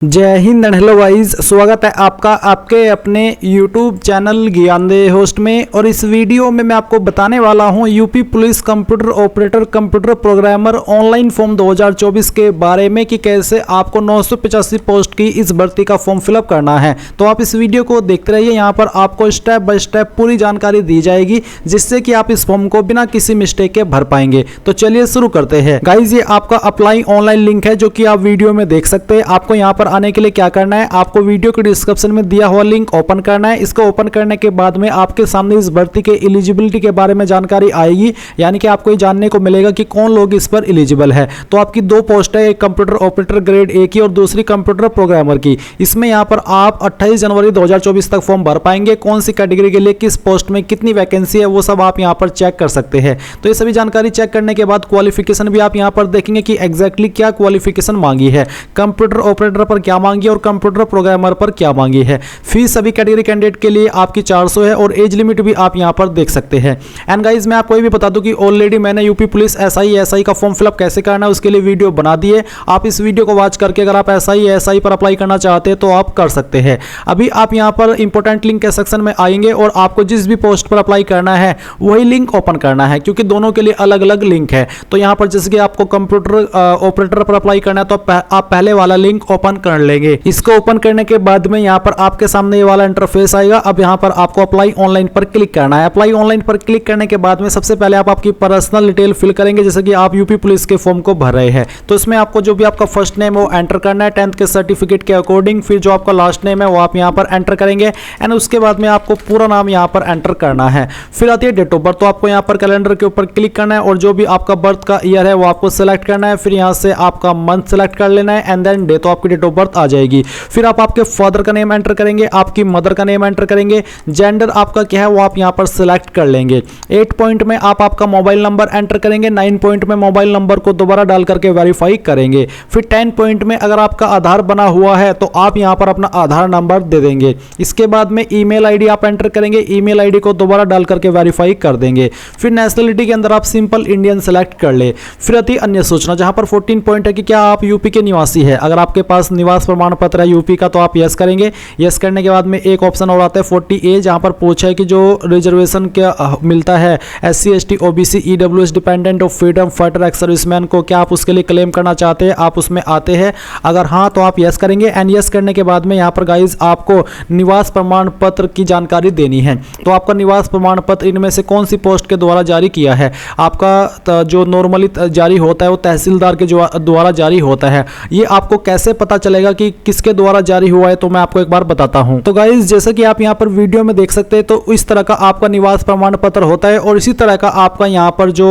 जय Hind and hello guys, स्वागत है आपका आपके अपने YouTube चैनल ज्ञानदेह होस्ट में। और इस वीडियो में मैं आपको बताने वाला हूं UP police computer operator computer programmer online form 2024 के बारे में कि कैसे आपको 985 पोस्ट की इस भर्ती का फॉर्म फिलअप करना है। तो आप इस वीडियो को देखते रहिए, यहाँ पर आपको स्टेप बाय स्टेप पूरी जानकारी दी जाएगी जिससे कि आप इस फॉर्म को बिना किसी मिस्टेक के भर पाएंगे। तो चलिए शुरू करते हैं गाइज। ये आपका अप्लाई ऑनलाइन लिंक है जो कि आप वीडियो में देख सकते हैं। आपको यहाँ पर आने के लिए क्या करना है, आपको वीडियो के डिस्क्रिप्शन में दिया हुआ लिंक ओपन करना है। इसको ओपन करने के बाद में आपके सामने इस भर्ती के एलिजिबिलिटी के बारे में जानकारी आएगी, यानी कि आपको ये जानने को मिलेगा कि कौन लोग इस पर एलिजिबल है। तो आपकी दो पोस्ट है, एक कंप्यूटर ऑपरेटर ग्रेड 1 की और दूसरी कंप्यूटर प्रोग्रामर की। इसमें यहाँ पर आप 28 जनवरी 2024 तक फॉर्म भर पाएंगे। कौन सी कैटेगरी के लिए किस पोस्ट में कितनी वैकेंसी है वो सब आप यहाँ पर चेक कर सकते हैं। तो ये सभी जानकारी चेक करने के बाद क्वालिफिकेशन भी आप यहाँ पर देखेंगे कि एग्जैक्टली क्या क्वालिफिकेशन मांगी है, कंप्यूटर ऑपरेटर पर क्या मांगी और कंप्यूटर प्रोग्रामर पर क्या मांगी है। फीस सभी कैटेगरी कैंडिडेट के लिए आपकी 400 है और एज लिमिट भी आप यहां पर देख सकते हैं। एंड गाइस, मैं आपको ये भी बता दूं कि ऑलरेडी मैंने यूपी पुलिस एसआई का फॉर्म फिलअप कैसे करना है उसके लिए वीडियो बना दिए। आप इस वीडियो को वॉच करके अगर आप एसआई पर अप्लाई करना चाहते हैं तो आप कर सकते हैं। अभी आप यहां पर इंपॉर्टेंट लिंक के सेक्शन में आएंगे और आपको जिस भी पोस्ट पर अप्लाई करना है वही लिंक ओपन करना है, क्योंकि दोनों के लिए अलग अलग लिंक है। तो यहां पर जैसे कि आपको कंप्यूटर ऑपरेटर पर अप्लाई करना है तो आप पहले वाला लिंक ओपन कर लेंगे। इसको ओपन करने के बाद में यहां पर आपके सामने ये वाला इंटरफेस आएगा। अब यहां पर आपको अप्लाई ऑनलाइन पर क्लिक करना है। अप्लाई ऑनलाइन पर क्लिक करने के बाद में सबसे पहले आप आपकी पर्सनल डिटेल फिल करेंगे, जैसे कि आप यूपी पुलिस के फॉर्म को भर रहे हैं। तो इसमें आपको जो भी आपका फर्स्ट नेम है वो एंटर करना है 10th के सर्टिफिकेट के अकॉर्डिंग। फिर जो आपका लास्ट नेम है वो आप यहां पर एंटर करेंगे एंड उसके बाद में आपको पूरा नाम यहां पर एंटर करना है। फिर आती है डेट ऑफ बर्थ। तो आपको यहां पर कैलेंडर के ऊपर क्लिक करना है और जो भी आपका बर्थ का ईयर है वो आपको सिलेक्ट करना है। फिर यहां से आपका मंथ सेलेक्ट कर लेना है एंड देन डे, तो आपकी डेट ऑफ बर्थ आ जाएगी। फिर आप आपके फादर का नेम एंटर करेंगे, आपकी मदर का नेम एंटर करेंगे, जेंडर आपका क्या है वो आप यहां पर सिलेक्ट कर लेंगे। 8 पॉइंट में आप आपका मोबाइल नंबर एंटर करेंगे। 9 पॉइंट में मोबाइल नंबर को दोबारा डाल करके वेरीफाई करेंगे। फिर 10 पॉइंट में अगर आपका आधार बना हुआ है तो आप यहां पर अपना आधार नंबर दे देंगे। इसके बाद में ईमेल आईडी आप एंटर करेंगे, ईमेल आईडी को दोबारा डाल करके वेरीफाई कर देंगे। फिर नेशनलिटी के अंदर आप सिंपल इंडियन सेलेक्ट कर ले। फिर आती अन्य सूचना, जहां पर 14 पॉइंट है कि क्या आप यूपी के निवासी है। अगर आपके पास निवास प्रमाण पत्र है यूपी का तो आप यस करेंगे। यस करने के बाद में एक ऑप्शन और आता है 40A, जहां पर पूछा है कि जो रिजर्वेशन क्या मिलता है SC ST OBC EWS dependent of freedom fighter ex serviceman को, क्या आप उसके लिए क्लेम करना चाहते हैं, आप उसमें आते हैं। अगर हाँ तो आप यस करेंगे एंड यस करने के बाद में यहाँ पर गाइज आपको निवास प्रमाण पत्र की जानकारी देनी है। तो आपका निवास प्रमाण पत्र इनमें से कौन सी पोस्ट के द्वारा जारी किया है। आपका जो नॉर्मली जारी होता है वो तहसीलदार के द्वारा जारी होता है। ये आपको कैसे पता चलेगा कि किसके द्वारा जारी हुआ है, तो मैं आपको एक बार बताता हूं। तो गाइस, जैसे कि आप यहां पर वीडियो में देख सकते हैं तो इस तरह का आपका निवास प्रमाण पत्र होता है और इसी तरह का आपका यहां पर जो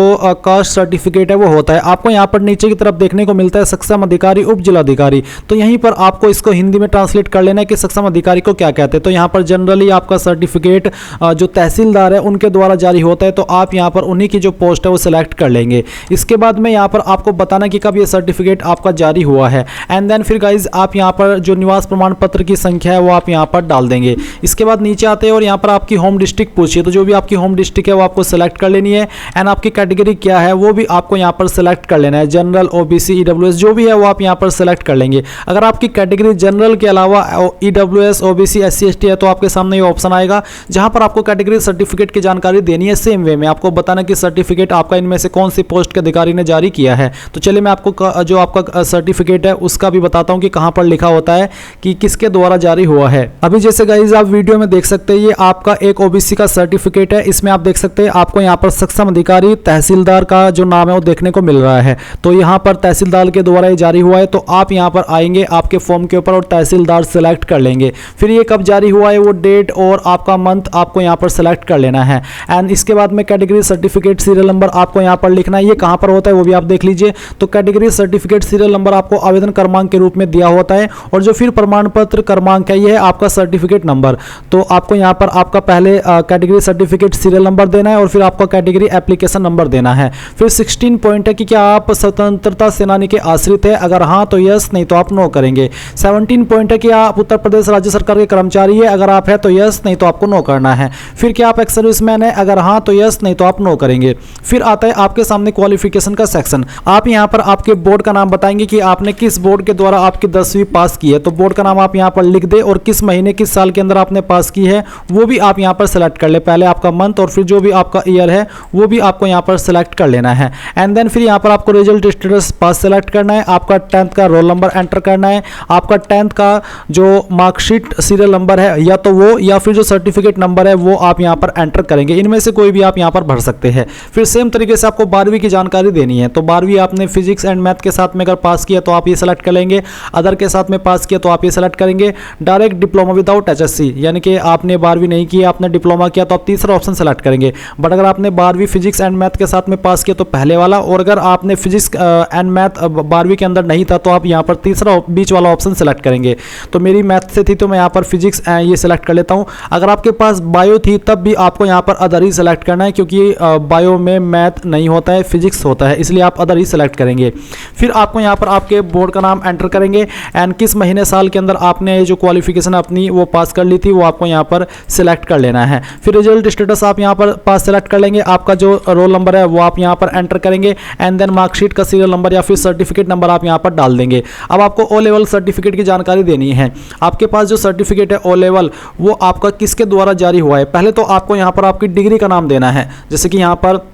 कास्ट सर्टिफिकेट है वो होता है। आपको यहां पर नीचे की तरफ देखने को मिलता है सक्षम अधिकारी उप जिलाधिकारी। तो यहीं पर आपको इसको हिंदी में ट्रांसलेट कर लेना है कि सक्षम अधिकारी को क्या कहते हैं। तो यहां पर जनरली आपका सर्टिफिकेट जो तहसीलदार है उनके द्वारा जारी होता है, तो आप यहां पर उन्हीं की जो पोस्ट है वो सिलेक्ट कर लेंगे। इसके बाद में यहां पर आपको बताना कि कब ये सर्टिफिकेट आपका जारी हुआ है एंड देन फिर गाइज आप यहां पर जो निवास प्रमाण पत्र की संख्या है वो आप यहां पर डाल देंगे। इसके बाद नीचे आते हैं और यहां पर आपकी होम डिस्ट्रिक्ट पूछिए, तो जो भी आपकी होम डिस्ट्रिक्ट है वो आपको सिलेक्ट कर लेनी है एंड आपकी कैटेगरी क्या है वो भी आपको यहां पर सिलेक्ट कर लेना है। जनरल OBC EWS जो भी है वो आप यहां पर सिलेक्ट कर लेंगे। अगर आपकी कैटेगरी जनरल के अलावा EWS OBC SC ST है तो आपके सामने ये ऑप्शन आएगा जहां पर आपको कैटेगरी सर्टिफिकेट की जानकारी देनी है। सेम वे में आपको बताना कि सर्टिफिकेट आपका इनमें से कौन सी पोस्ट के अधिकारी ने जारी किया है। तो चलिए मैं आपको जो आपका सर्टिफिकेट है उसका भी बताता हूं कि कहां पर लिखा होता है कि किसके द्वारा जारी हुआ है। अभी जैसे गाइस आप वीडियो में देख सकते हैं ये आपका एक OBC का सर्टिफिकेट है। इसमें आप देख सकते हैं आपको यहां पर सक्षम अधिकारी तहसीलदार का जो नाम है वो देखने को मिल रहा है। तो यहां पर तहसीलदार के द्वारा ये जारी हुआ है। तो आप यहां पर आएंगे आपके फॉर्म के ऊपर और तहसीलदार सेलेक्ट कर लेंगे। फिर ये कब जारी हुआ है वो डेट और आपका मंथ आपको यहां पर सेलेक्ट कर लेना है एंड इसके बाद में कैटेगरी सर्टिफिकेट सीरियल नंबर आपको यहां पर लिखना है। ये कहां पर होता है वो भी आप देख लीजिए। तो कैटेगरी सर्टिफिकेट सीरियल नंबर आपको आवेदन क्रमांक के रूप में दिया होता है और जो फिर प्रमाण पत्र क्रमांक है ये है आपका सर्टिफिकेट नंबर। तो आपको यहां पर आपका पहले कैटेगरी सर्टिफिकेट सीरियल नंबर देना है और फिर आपका कैटेगरी एप्लीकेशन नंबर देना है। फिर 16 पॉइंट है कि क्या आप स्वतंत्रता सेनानी के आश्रित है। अगर हाँ तो यस, नहीं तो आप नो करेंगे। 17 पॉइंट है कि आप उत्तर प्रदेश राज्य सरकार के कर्मचारी है। अगर आप है तो यस, नहीं तो आपको नो करना है। फिर क्या आप एक्स सर्विसमैन है। अगर हाँ तो यस, नहीं तो आप नो करेंगे। फिर आता है आपके सामने क्वालिफिकेशन का सेक्शन। आप यहां पर आपके बोर्ड का नाम बताएंगे कि आपने किस बोर्ड के द्वारा आपकी 10वीं पास की है तो बोर्ड का नाम आप यहाँ पर लिख दे और किस महीने किस साल के अंदर आपने पास की है वो भी आप यहाँ पर सेलेक्ट कर ले। पहले आपका मंथ और फिर जो भी आपका ईयर है वो भी आपको यहाँ पर सेलेक्ट कर लेना है। एंड देन फिर यहाँ पर आपको रिजल्ट स्टेटस पास सेलेक्ट करना है, आपका 10th का रोल नंबर एंटर करना है, आपका 10th का जो मार्कशीट सीरियल नंबर है या तो वो या फिर जो सर्टिफिकेट नंबर है वो आप यहाँ पर एंटर करेंगे। इनमें से कोई भी आप यहाँ पर भर सकते हैं। फिर सेम तरीके से आपको 12वीं की जानकारी देनी है। तो 12वीं आपने फिजिक्स एंड मैथ के साथ में अगर पास किया तो आप ये सेलेक्ट कर लेंगे, अदर के साथ में पास किया तो आप ये सेलेक्ट करेंगे। डायरेक्ट डिप्लोमा विदाउट HSC यानी कि आपने 12वीं नहीं किया, आपने डिप्लोमा किया तो आप तीसरा ऑप्शन सेलेक्ट करेंगे। बट अगर आपने 12वीं फिजिक्स एंड मैथ के साथ में पास किया तो पहले वाला, और अगर आपने फिजिक्स एंड मैथ 12वीं के अंदर नहीं था तो आप यहाँ पर तीसरा बीच वाला ऑप्शन सेलेक्ट करेंगे। तो मेरी मैथ से थी तो मैं यहाँ पर फिजिक्स ये सेलेक्ट कर लेता हूँ। अगर आपके पास बायो थी तब भी आपको यहाँ पर अदर ही सेलेक्ट करना है, क्योंकि बायो में मैथ नहीं होता है, फिजिक्स होता है, इसलिए आप अदर ही सेलेक्ट करेंगे। फिर आपको यहाँ पर आपके बोर्ड का नाम एंटर करेंगे एंड किस महीने साल के अंदर आपने जो क्वालिफिकेशन अपनी वो पास कर ली थी वो आपको यहाँ पर सिलेक्ट कर लेना है। फिर रिजल्ट स्टेटस आप यहाँ पर पास सेलेक्ट कर लेंगे, आपका जो रोल नंबर है वो आप यहाँ पर एंटर करेंगे एंड देन मार्कशीट का सीरियल नंबर या फिर सर्टिफिकेट नंबर आप यहाँ पर डाल देंगे। अब आपको ओ लेवल सर्टिफिकेट की जानकारी देनी है। आपके पास जो सर्टिफिकेट है ओ लेवल वो आपका किसके द्वारा जारी हुआ है। पहले तो आपको यहाँ पर आपकी डिग्री का नाम देना है, जैसे कि यहाँ पर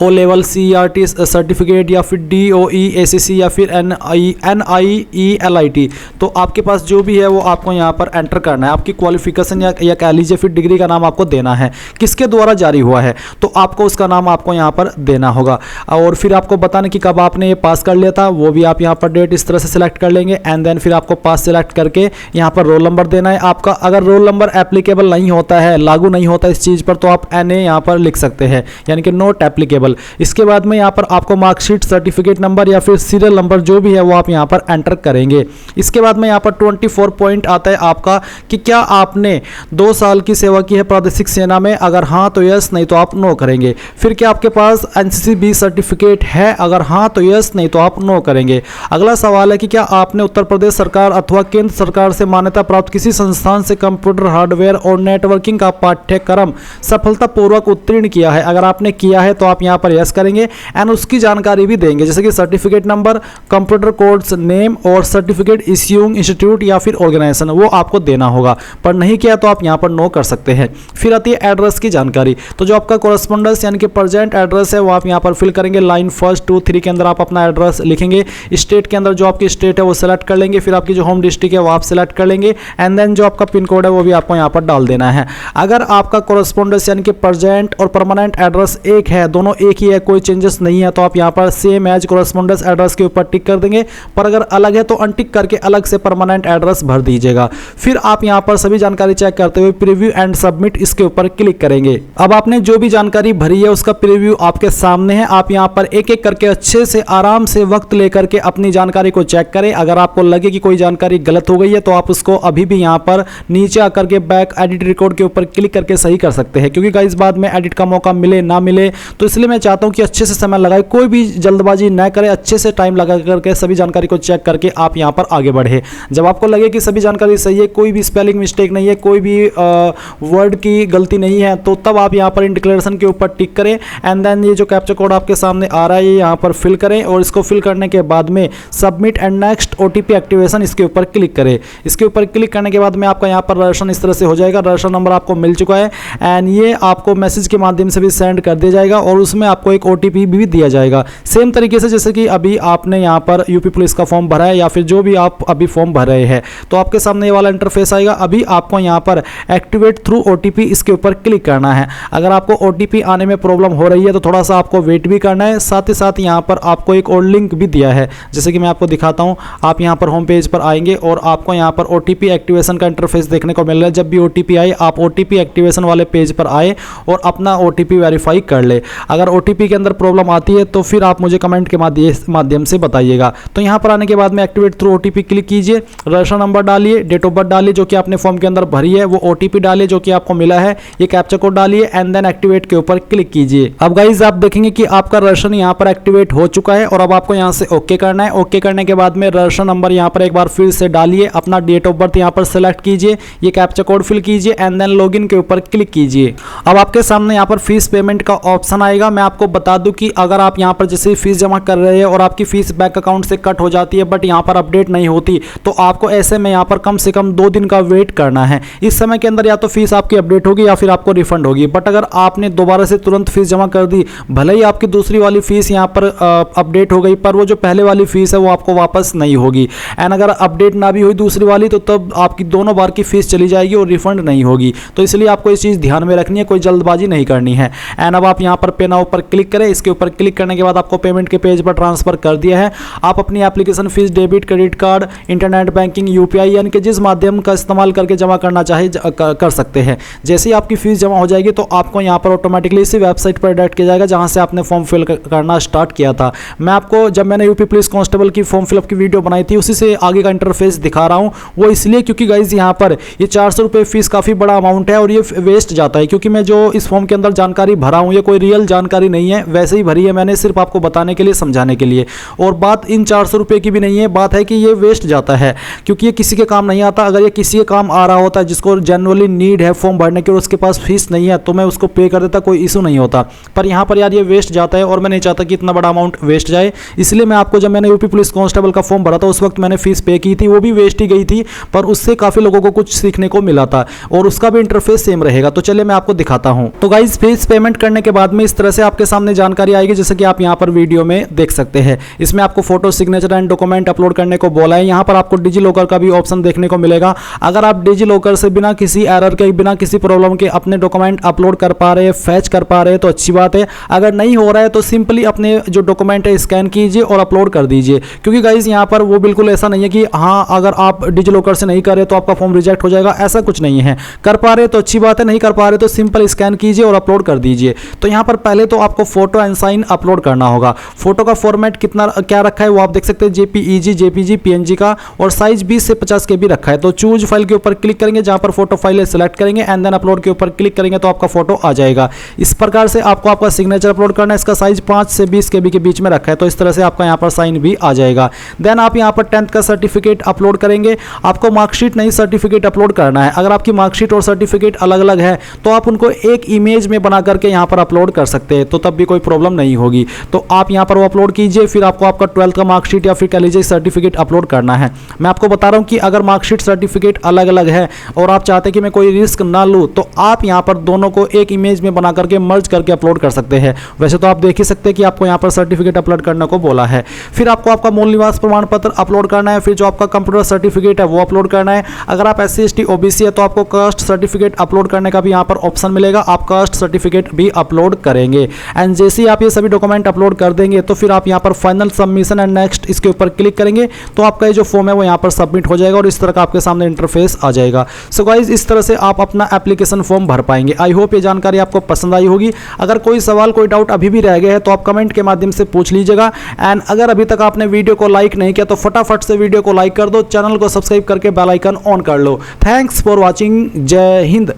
ओ लेवल CRT सर्टिफिकेट या फिर DOE ACC या फिर NIELIT। तो आपके पास जो भी है वो आपको यहाँ पर एंटर करना है। आपकी क्वालिफिकेशन या कह लीजिए फिर डिग्री का नाम आपको देना है, किसके द्वारा जारी हुआ है तो आपको उसका नाम आपको यहाँ पर देना होगा। और फिर आपको बताना कि कब आपने ये पास कर लिया था वो भी आप यहाँ पर डेट इस तरह से सिलेक्ट कर लेंगे एंड देन फिर आपको पास सिलेक्ट करके यहाँ पर रोल नंबर देना है आपका। अगर रोल नंबर एप्लीकेबल नहीं होता है, लागू नहीं होता इस चीज़ पर, तो आप NA यहाँ पर लिख सकते हैं, यानी कि नॉट एप्लीकेबल। इसके बाद में यहाँ पर आपको मार्कशीट सर्टिफिकेट नंबर या फिर सीरियल नंबर जो भी है वो आप यहाँ पर एंटर करेंगे। इसके बाद में यहाँ पर 24 पॉइंट आता है आपका कि क्या आपने 2 साल की सेवा की है प्रादेशिक सेना में, अगर हाँ तो यस, नहीं तो आप नो करेंगे। फिर क्या आपके पास NCC-B सर्टिफिकेट है, अगर हाँ तो यस, नहीं तो आप नो करेंगे। अगला सवाल है कि क्या आपने उत्तर प्रदेश सरकार अथवा केंद्र सरकार से मान्यता प्राप्त किसी संस्थान से कंप्यूटर हार्डवेयर और नेटवर्किंग का पाठ्यक्रम सफलतापूर्वक उत्तीर्ण किया है। अगर आपने किया है तो आप यहाँ पर यस करेंगे एंड उसकी जानकारी भी देंगे, जैसे कि certificate number, computer course name और सर्टिफिकेट इश्यूइंग इंस्टीट्यूट या फिर ऑर्गेनाइजेशन वो आपको देना होगा। पर नहीं किया तो आप यहाँ पर नो कर सकते हैं। फिर आती है एड्रेस की जानकारी। तो जो आपका कोरेस्पोंडेंस यानी कि प्रेजेंट एड्रेस है वो आप यहाँ पर फिल करेंगे। लाइन 1, 2, 3 के अंदर आप अपना एड्रेस लिखेंगे। स्टेट के अंदर जो आपकी स्टेट है वो सेलेक्ट कर लेंगे। फिर आपकी जो होम डिस्ट्रिक्ट है वो आप सेलेक्ट कर लेंगे एंड देन जो आपका पिन कोड है वो भी आपको यहाँ पर डाल देना है। अगर आपका कोरेस्पोंडेंस यानी कि प्रेजेंट और परमानेंट एड्रेस एक है, दोनों एक ही है, कोई चेंजेस नहीं है, तो आप यहाँ पर सेम एज कोरेस्पोंडेंस एड्रेस के ऊपर टिक कर देंगे। पर अगर अलग है तो अनटिक करके अलग से परमानेंट एड्रेस भर दीजिएगा। फिर आप यहाँ पर सभी जानकारी चेक करते हुए प्रीव्यू एंड सबमिट इसके ऊपर क्लिक करेंगे। अब आपने जो भी जानकारी भरी है उसका प्रीव्यू आपके सामने है। आप यहाँ पर एक एक करके अच्छे से आराम से वक्त लेकर के अपनी जानकारी को चेक करें। अगर आपको लगे कि कोई जानकारी गलत हो गई है तो आप उसको अभी भी यहाँ पर नीचे आकर के बैक एडिट रिकॉर्ड के ऊपर क्लिक करके सही कर सकते हैं, क्योंकि गाइस बाद में एडिट का मौका मिले ना मिले, तो इसलिए मैं चाहता हूँ कि अच्छे से समय लगाए, कोई भी जल्दबाजी न करें, अच्छे से टाइम लगा करके सभी जानकारी को चेक करके आप यहाँ पर आगे बढ़े। जब आपको लगे कि सभी जानकारी सही है, कोई भी स्पेलिंग मिस्टेक नहीं है, कोई भी वर्ड की गलती नहीं है, तो तब आप यहाँ पर इन डिक्लेरेशन के ऊपर टिक करें एंड देन ये जो कैप्चा कोड आपके सामने आ रहा है ये यहाँ पर फिल करें और इसको फिल करने के बाद में submit and next OTP activation इसके ऊपर क्लिक करें। इसके ऊपर क्लिक करने के बाद में आपका यहाँ पर रजिस्ट्रेशन इस तरह से हो जाएगा। रजिस्ट्रेशन नंबर आपको मिल चुका है एंड ये आपको मैसेज के माध्यम से भी सेंड कर दिया जाएगा और उसमें आपको एक OTP भी दिया जाएगा। सेम तरीके से जैसे कि अभी आपने यहाँ पर यूपी पुलिस का फॉर्म भरा है या फिर जो भी आप अभी फॉर्म भर रहे हैं, तो आपके सामने ये वाला इंटरफेस आएगा। अभी आपको यहाँ पर एक्टिवेट थ्रू OTP इसके ऊपर क्लिक करना है। अगर आपको OTP आने में प्रॉब्लम हो रही है तो थोड़ा सा आपको वेट भी करना है। साथ ही साथ यहाँ पर आपको एक और लिंक भी दिया है, जैसे कि मैं आपको दिखाता हूँ। आप यहाँ पर होम पेज पर आएंगे और आपको यहाँ पर OTP एक्टिवेशन का इंटरफेस देखने को मिल रहा है। जब भी OTP आए आप OTP एक्टिवेशन वाले पेज पर आए और अपना OTP वेरीफाई कर ले। अगर OTP के अंदर प्रॉब्लम आती है तो फिर आप मुझे कमेंट के माध्यम से बताइएगा। तो यहाँ पर आने के बाद में एक्टिवेट थ्रू OTP क्लिक कीजिए, रजिस्ट्रेशन नंबर डालिए, डेट ऑफ बर्थ डालिए जो कि आपने फॉर्म के अंदर भरी है, वो OTP डालिए जो कि आपको मिला है, ये कैप्चा कोड डालिए एंड देन एक्टिवेट के ऊपर क्लिक कीजिए। अब गाइज आप देखेंगे कि आपका रजिस्ट्रेशन यहाँ पर एक्टिवेट हो चुका है और अब आपको यहाँ से ओके करना है। ओके करने के बाद में रजिस्ट्रेशन नंबर यहाँ पर एक बार फिर से डालिए, अपना डेट ऑफ बर्थ यहाँ पर सेलेक्ट कीजिए, ये कैप्चा कोड फिल कीजिए एंड देन लॉगिन के ऊपर क्लिक कीजिए। अब आपके सामने यहाँ पर फीस पेमेंट का ऑप्शन आएगा। आएगा। मैं आपको बता दूं कि अगर आप यहाँ पर जैसे फीस जमा कर रहे हैं और आपकी फीस बैंक अकाउंट से कट हो जाती है बट यहाँ पर अपडेट नहीं होती, तो आपको ऐसे में यहाँ पर कम से कम 2 दिन का वेट करना है। इस समय के अंदर या तो फीस आपकी अपडेट होगी या फिर आपको रिफंड होगी। बट अगर आपने दोबारा से तुरंत फीस जमा कर दी, भले ही आपकी दूसरी वाली फीस यहाँ पर अपडेट हो गई, पर वो जो पहले वाली फीस है वो आपको वापस नहीं होगी। एंड अगर अपडेट ना भी हुई दूसरी वाली, तो तब आपकी दोनों बार की फीस चली जाएगी और रिफंड नहीं होगी। तो इसलिए आपको इस चीज़ ध्यान में रखनी है, कोई जल्दबाजी नहीं करनी है। एंड अब आप यहाँ पर पे नाउ पर क्लिक करें। इसके ऊपर क्लिक करने के बाद आपको पेमेंट के पेज पर ट्रांसफर कर दिया है। आप अपनी application fees debit, credit card, internet banking, UPI यानी कि जिस माध्यम का इस्तेमाल करके जमा करना चाहे कर सकते हैं। जैसे ही आपकी फीस जमा हो जाएगी तो आपको यहाँ पर ऑटोमेटिकली इसी वेबसाइट पर डायरेक्ट किया जाएगा जहाँ से आपने फॉर्म फिल करना स्टार्ट किया था। मैं आपको जब मैंने यूपी पुलिस कांस्टेबल की फॉर्म फिलअप की वीडियो बनाई थी उसी से आगे का इंटरफेस दिखा रहा हूँ। वो इसलिए क्योंकि गाइज यहाँ पर ये 400 रुपये फीस काफ़ी बड़ा अमाउंट है और ये वेस्ट जाता है, क्योंकि मैं जो इस फॉर्म के अंदर जानकारी भरा हूँ ये कोई रियल जानकारी नहीं है, वैसे ही भरी है मैंने, सिर्फ आपको बताने के लिए, समझाने के लिए। और बात इन 400 रुपये की भी नहीं है, बात है कि ये वेस्ट जाता है क्योंकि ये किसी के काम नहीं आता। अगर ये किसी के काम आ रहा होता है जिसको जनरली नीड है फॉर्म भरने की और उसके पास फीस नहीं है, तो मैं उसको पे कर देता, कोई इशू नहीं होता। पर यहाँ पर यार ये वेस्ट जाता है और मैं नहीं चाहता कि इतना बड़ा अमाउंट वेस्ट जाए। इसलिए मैं आपको, जब मैंने यूपी पुलिस कांस्टेबल का फॉर्म भरा था उस वक्त मैंने फीस पे की थी, वो भी वेस्ट ही गई थी, पर उससे काफ़ी लोगों को कुछ सीखने को मिला था और उसका भी इंटरफेस सेम रहेगा। तो चलिए मैं आपको दिखाता हूँ। तो गाइज फीस पेमेंट करने के बाद में इस तरह से आपके सामने जानकारी आएगी, जैसे कि आप यहाँ पर वीडियो में देख सकते हैं। इसमें आपको photo, signature and document upload करने को बोला है। यहाँ पर आपको डिजी लॉकर का भी ऑप्शन देखने को मिलेगा। अगर आप डिजी लॉकर से बिना किसी एरर के, बिना किसी प्रॉब्लम के अपने डॉक्यूमेंट अपलोड कर पा रहे हैं, फैच कर पा रहे हैं, तो अच्छी बात है। अगर नहीं हो रहा है तो सिंपली अपने जो डॉक्यूमेंट है स्कैन कीजिए और अपलोड कर दीजिए, क्योंकि गाइज यहाँ पर वो बिल्कुल ऐसा नहीं है कि हाँ अगर आप डिजी लॉकर से नहीं कर रहे तो आपका फॉर्म रिजेक्ट हो जाएगा, ऐसा कुछ नहीं है। कर पा रहे तो अच्छी बात है, नहीं कर पा रहे तो सिंपल स्कैन कीजिए और अपलोड कर दीजिए। तो यहाँ पर पहले तो आपको फोटो एंड साइन अपलोड करना होगा। फोटो का फॉर्मेट कितना क्या रखा है वो आप देख सकते हैं, जेपीईजी, जेपीजी, पीएनजी का, और साइज 20 से 50 के भी रखा है। तो चूज फाइल के ऊपर क्लिक करेंगे, जहां पर फोटो फाइल है सिलेक्ट करेंगे एंड देन अपलोड के ऊपर क्लिक करेंगे तो आपका फोटो आ जाएगा। इस प्रकार से आपको आपका सिग्नेचर अपलोड करना है। इसका साइज 5 से 20 के बीच में रखा है, तो इस तरह से आपका यहाँ पर साइन भी आ जाएगा। देन आप यहाँ पर 10th का सर्टिफिकेट अपलोड करेंगे। आपको मार्कशीट नहीं सर्टिफिकेट अपलोड करना है। अगर आपकी मार्कशीट और सर्टिफिकेट अलग अलग है तो आप उनको एक इमेज में बना करके यहाँ पर अपलोड कर सकते हैं, तो तब भी कोई प्रॉब्लम नहीं होगी। तो आप यहाँ पर वो अपलोड कीजिए, फिर आपको आपका 12th का मार्कशीट या फिर कह लीजिए सर्टिफिकेट अपलोड करना है। मैं आपको बता रहा हूँ कि अगर मार्कशीट सर्टिफिकेट अलग अलग है और आप चाहते हैं कि मैं कोई रिस्क ना लूँ, तो आप यहाँ पर दोनों को एक इमेज में बना करके मर्ज करके अपलोड कर सकते हैं। वैसे तो आप देख ही सकते हैं कि आपको यहाँ पर सर्टिफिकेट अपलोड करने को बोला है। फिर आपको आपका मूल निवास प्रमाण पत्र अपलोड करना है, फिर जो आपका कंप्यूटर सर्टिफिकेट है वो अपलोड करना है। अगर आप SC ST OBC है तो आपको कास्ट सर्टिफिकेट अपलोड करने का भी यहाँ पर ऑप्शन मिलेगा, आप कास्ट सर्टिफिकेट भी अपलोड करेंगे। एंड जैसे ही आप ये सभी डॉक्यूमेंट अपलोड कर देंगे तो फिर आप यहाँ पर फाइनल सबमिशन एंड नेक्स्ट इसके ऊपर क्लिक करेंगे तो आपका ये जो फॉर्म है वो यहाँ पर सबमिट हो जाएगा और इस तरह का आपके सामने इंटरफेस आ जाएगा। सो गाइज इस तरह से आप अपना एप्लीकेशन फॉर्म भर पाएंगे। आई होप ये जानकारी आपको पसंद आई होगी। अगर कोई सवाल, कोई डाउट अभी भी रह गया है तो आप कमेंट के माध्यम से पूछ लीजिएगा। एंड अगर अभी तक आपने वीडियो को लाइक नहीं किया तो फटाफट से वीडियो को लाइक कर दो, चैनल को सब्सक्राइब करके बेल आइकन ऑन कर लो। Thanks for watching. जय हिंद।